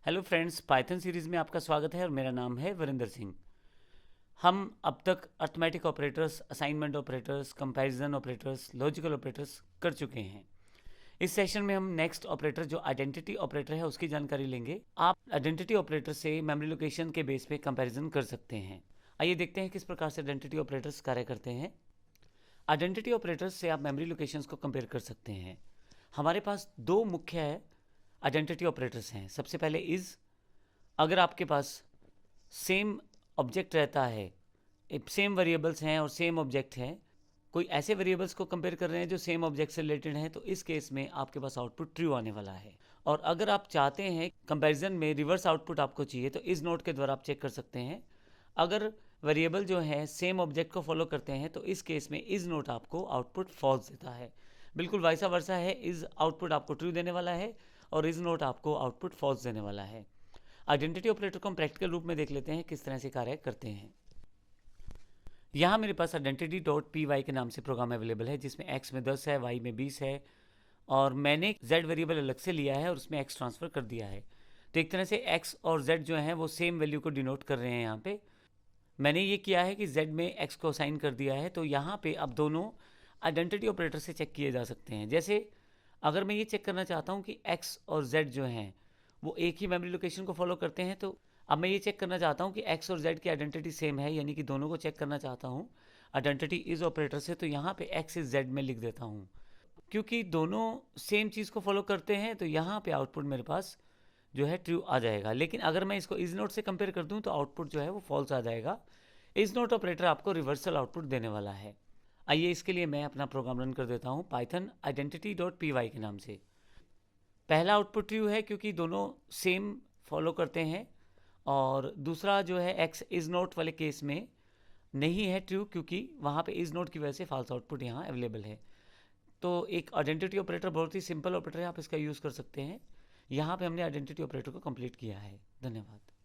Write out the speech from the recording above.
Hello friends, Python series में आपका स्वागत है और मेरा नाम है वरिंदर सिंह। हम अब तक arithmetic operators, assignment operators, comparison operators, logical operators कर चुके हैं। इस सेशन में हम नेक्स्ट ऑपरेटर जो आइडेंटिटी ऑपरेटर है उसकी जानकारी लेंगे। आप आइडेंटिटी ऑपरेटर से मेमोरी लोकेशन के बेस पे कंपैरिजन कर सकते हैं। आइए देखते हैं किस प्रकार से आइडेंटिटी ऑपरेटर्स कार्य करते हैं। आइडेंटिटी ऑपरेटर्स से आप मेमोरी लोकेशंस को कंपेयर कर सकते हैं। हमारे पास दो मुख्य आइडेंटिटी ऑपरेटर्स हैं। सबसे पहले इज़। अगर आपके पास सेम ऑब्जेक्ट रहता है, सेम वेरिएबल्स हैं और सेम ऑब्जेक्ट हैं, कोई ऐसे वेरिएबल्स को कंपेयर कर रहे हैं जो सेम ऑब्जेक्ट से रिलेटेड हैं, तो इस केस में आपके पास आउटपुट ट्रू आने वाला है। और अगर आप चाहते हैं कंपैरिजन में रिवर्स आउटपुट आपको चाहिए, तो इस नोट के द्वारा आप चेक कर सकते हैं। अगर वेरिएबल जो है सेम ऑब्जेक्ट को फॉलो करते हैं, तो इस केस में इज नोट आपको आउटपुट फॉल्स देता है। बिल्कुल वैसा वर्सा है, इज आउटपुट आपको ट्रू देने वाला है और इज नोट आपको आउटपुट फॉल्स देने वाला है। आइडेंटिटी ऑपरेटर को हम प्रैक्टिकल रूप में देख लेते हैं किस तरह से कार्य करते हैं। यहाँ मेरे पास आइडेंटिटी डॉट पी वाई के नाम से प्रोग्राम अवेलेबल है, जिसमें x में 10 है, y में 20 है और मैंने z वेरिएबल अलग से लिया है और उसमें x ट्रांसफ़र कर दिया है। तो एक तरह से x और z जो हैं वो सेम वैल्यू को डिनोट कर रहे हैं। यहाँ पे मैंने ये किया है कि z में x को असाइन कर दिया है। तो यहाँ पे अब दोनों आइडेंटिटी ऑपरेटर से चेक किए जा सकते हैं। जैसे अगर मैं ये चेक करना चाहता हूँ कि x और z जो हैं वो एक ही मेमोरी लोकेशन को फॉलो करते हैं, तो अब मैं ये चेक करना चाहता हूँ कि x और z की आइडेंटिटी सेम है, यानी कि दोनों को चेक करना चाहता हूँ आइडेंटिटी इज ऑपरेटर से। तो यहाँ पे x इज z में लिख देता हूँ। क्योंकि दोनों सेम चीज़ को फॉलो करते हैं, तो यहाँ पे आउटपुट मेरे पास जो है ट्रू आ जाएगा। लेकिन अगर मैं इसको इज नोट से कंपेयर कर दूँ तो आउटपुट जो है वो फॉल्स आ जाएगा। इज नोट ऑपरेटर आपको रिवर्सल आउटपुट देने वाला है। आइए इसके लिए मैं अपना प्रोग्राम रन कर देता हूँ Python identity dot P Y के नाम से। पहला आउटपुट ट्रू है क्योंकि दोनों सेम फॉलो करते हैं, और दूसरा जो है एक्स इज़ नोट वाले केस में नहीं है ट्रू, क्योंकि वहाँ पे इज़ नोट की वजह से फॉल्स आउटपुट यहाँ अवेलेबल है। तो एक आइडेंटिटी ऑपरेटर बहुत ही सिंपल ऑपरेटर है, आप इसका यूज़ कर सकते हैं। यहाँ पे हमने आइडेंटिटी ऑपरेटर को कंप्लीट किया है। धन्यवाद।